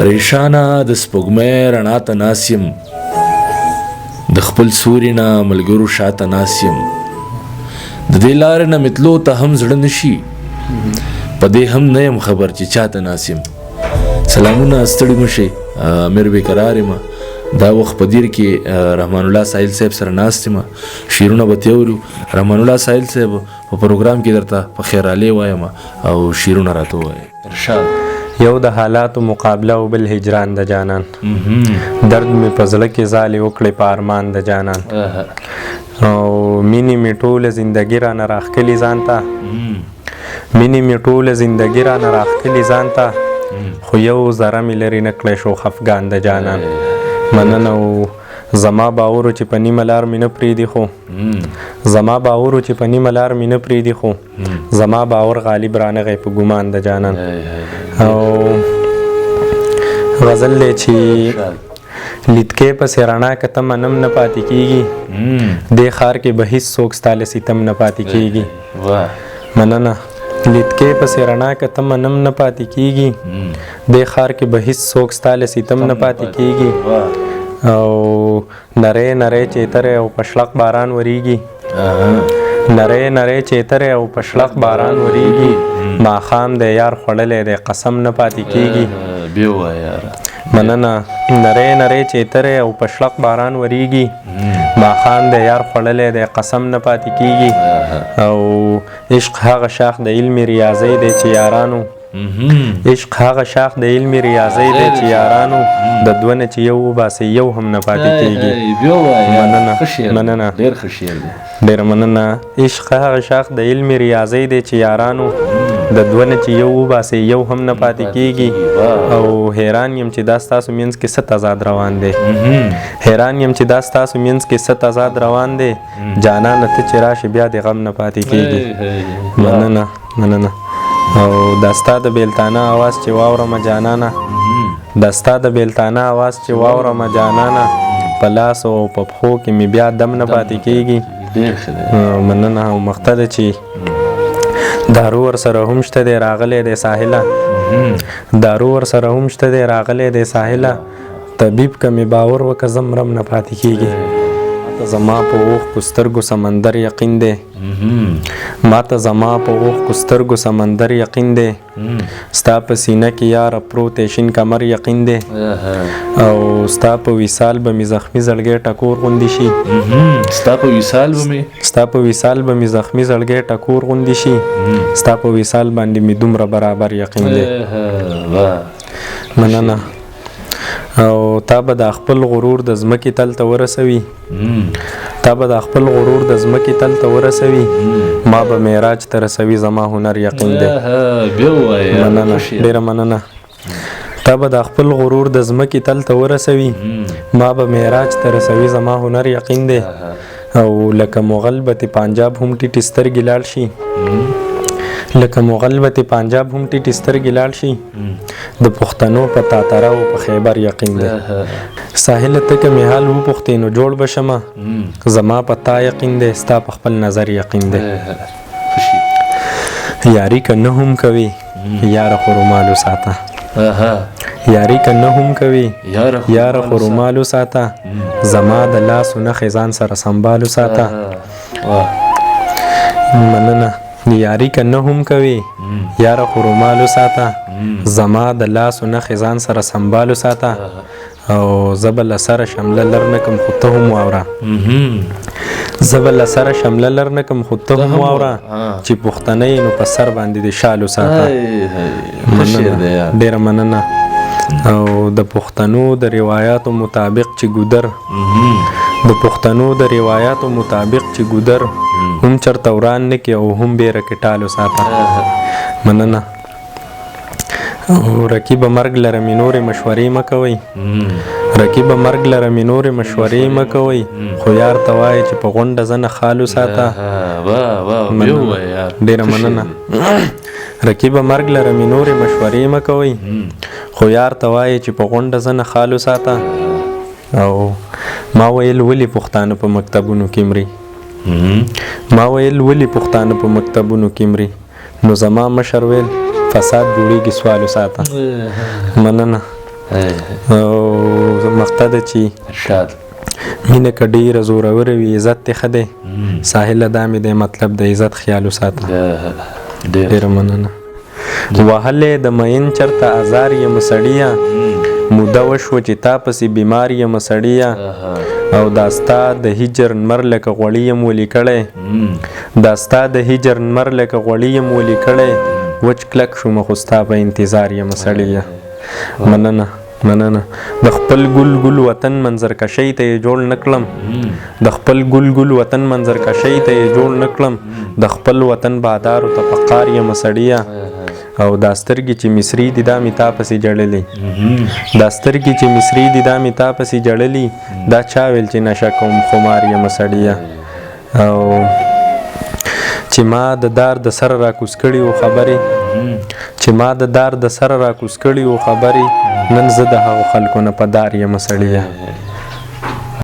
پریشانه د سپوږمۍ رڼا ته ناست یم، د خپل سوري نه ملګرو شاته ناست یم، د دې لارې نه مې تلو ته هم زړه نشي، په دې هم نه یم خبر چې چاته ناست یم. سلامونه، ستړي مه شئ، امیر بېقرار یم. دا وخت په دیر کې رحمان الله ساحل صاحب سره ناست یم، شعرونه به تورو. رحمان الله ساحل صاحب په پروګرام کې درته په خیرالې وایم او شعرونه راته ووایي. ارشاد. یو د حالاتو مقابله او بل هجران د جانان، درد مې په زړه کې ځالې وکړې په ارمان د جانان، او مینې مې ټوله زندګي رانه راښکلي ځان ته، مینې مې ټوله زندګي رانه راښکلي ځان ته، خو یو ذره مې لرې نه کړی شو خفګان د جانان. مننه او زما باور چې په نیمه لار مې نه پرېږدي، خو زما باور چې په نیمه لار مې نه پرېږدي، خو زما باور غالب رانغی په ګمان د جانان. او غزل دی چې لیدکې پسې رڼا که ته منم نه پاتې کېږي، دې ښار کې به هېڅ څوک ستا له ستم نه پاتې کېږي. مننه. لیدکې پسې رڼا که ته منم نه پاتې کېږي، دې ښار کې به هېڅ څوک ستا له ستم نه پاتې کېږي. او نری نری چیتری او پشلق باران وریږي، نری نری چیتری او پشلق باران وریږي، ماښام د یار خوړلی دی قسم نه پاتې کېږي. مننه. نری نری چیتری او پشلق باران وریږي، ماښام د یار خوړلی دی قسم نه پاتې کېږي. او عشق هغه شاخ د علم ریاضی دی چې یارانو، عشق هغه شاخ د علم ریاضی دی چې یارانو، د دوه نه چې یو وباسي یو هم نه پاتې کېږي. مننه. مننه. ډېره مننه. عشق هغه شاخ د علم ریاضی دی چې یارانو، د دوه نه چې یو وباسي یو هم نه پاتې کېږي. او حیران یم چې دا ستاسو منځ کې څه تضاد روان دی، حیران یم چې دا ستاسو منځ کې څه تضاد روان دی، جانانه ته چې راشي بیا د غم نه پاتې کېږي. مننه. مننه. او دا ستا د بیلتانه اواز چې واورمه جانانه، دا ستا د بیلتانه اواز چې واورمه جانانه، په لاس او په پښو کې مې بیا دم نه پاتې کېږي. مننه. او مقته ده چې دارو ورسره هم شته دی راغلی دی ساحله، دارو ورسره هم شته دی راغلی دی ساحله، طبیب که مې باور وکړه زه مرم نه پاتې کېږي. زما په اوښکو سترګو سمندر یقین دی، ماته زما په اوښکو سترګو سمندر یقین دی، ستا په سینه کې یاره پروت شین کمر یقین دی، او ستا په وصال به مې زخمي زړګی ټکور غوندې شي، ستا په وصال به مې زخمي زړګی ټکور غوندې شي، ستا په وصال باندې مې دومره برابر یقین دی. مننه. او تا به د خپل غرور د ځمکې تل ته ورسوي، تا به د خپل غرور د ځمکې تل ته ورسوي، ما به معراج ته رسوي زما هنر یقین دی. مننه. ډېره مننه. تا به د خپل غرور د ځمکې تل ته ورسوي، ما به معراج ته رسوي زما هنر یقین دی. او لکه مغلبت پنجاب هم ټیټې سترګې لاړ شي، لکه مغلبت پنجاب هم ټیټې سترګې لاړ شي، د پښتنو په تاتره او په خیبر یقین دی. ساحل ته که مې حال وپوښتې نو جوړ به شمه، زما په تا یقین دی، ستا په خپل نظر یقین دی. یاري که نه هم کوي یاره خو رومالو ساته، یاري که نه هم کوي یاره خو رومالو ساته، زما د لاسو نښې ځان سره سنبالو ساته. مننه. یاري که نه هم کوي یاره خو رومالو ساته، زما د لاسو نښې ځان سره سنبالو ساته. او زه به له سره شمله لر نه کم خو ته هم واوره، زه به له سره شمله لر نه کم خو ته هم واوره، چې پښتنه یې نو په سر باندې د شالو ساته. ډېره مننه. او د پښتنو د روایاتو مطابق چې ګودر، د پښتنو د روایاتو مطابق چې ګودر هم چرته وران نه کې او هم بیره کې ټالو ساته. مننه. او رقیبه مرګ لره مې نورې مشورې مه کوئ، رقیبه مرګ لره مې نورې مشورې مه کوئ، خو یار ته وایه چې په غونډه زه نه خالو ساته. ډېره مننه. رقیبه مرګ لره مې نورې مشورې مه کوئ، خو یار ته وایه چې په غونډه زه نه خالو ساته. او ما ویل ولې پښتانه په مکتبونو کې مري، ما ویل ولې پښتانه په مکتبونو کې مري، نو زما مشر ویل فساد جوړیږي سوالو ساته. مننه. او مقصد چې ارشاد مینه که ډېره زوروره وي عزت دې ښه دی. ساحله دا مې دی مطلب د عزت خیال وساته. ډېره مننه. وهلې د مین چرته ازار یم سړیه، موده وشوه چې تا پسې بیمار یم سړیه، او دا ستا د هجر نمر لکه غوړي یم ولي کړی، دا ستا د هجر نمر لکه غوړي یم ولي کړی، وچ کلک شومه خو ستا په انتظار یم سړیه. مننه مننه. د خپل ګل ګل وطن منظر کشۍ ته یې جوړ نکړم، د خپل ګل ګل وطن منظر کشۍ ته یې جوړ نکړم، د خپل وطن بادارو ته فقار یم سړیه، او دا سترګې چې مصري دي دا مې تا پسې جړلې، دا سترګې چې مصري دي دا مې تا پسې جړلې، دا چا ویل چې نشه کوم خمار یم سړیه. او چې ما د دار د سره راکوز کړي وو خبرې، چې ما د دار د سره راکوز کړي وو خبرې، نن زه د هغو خلکو نه په دار یم سړیه.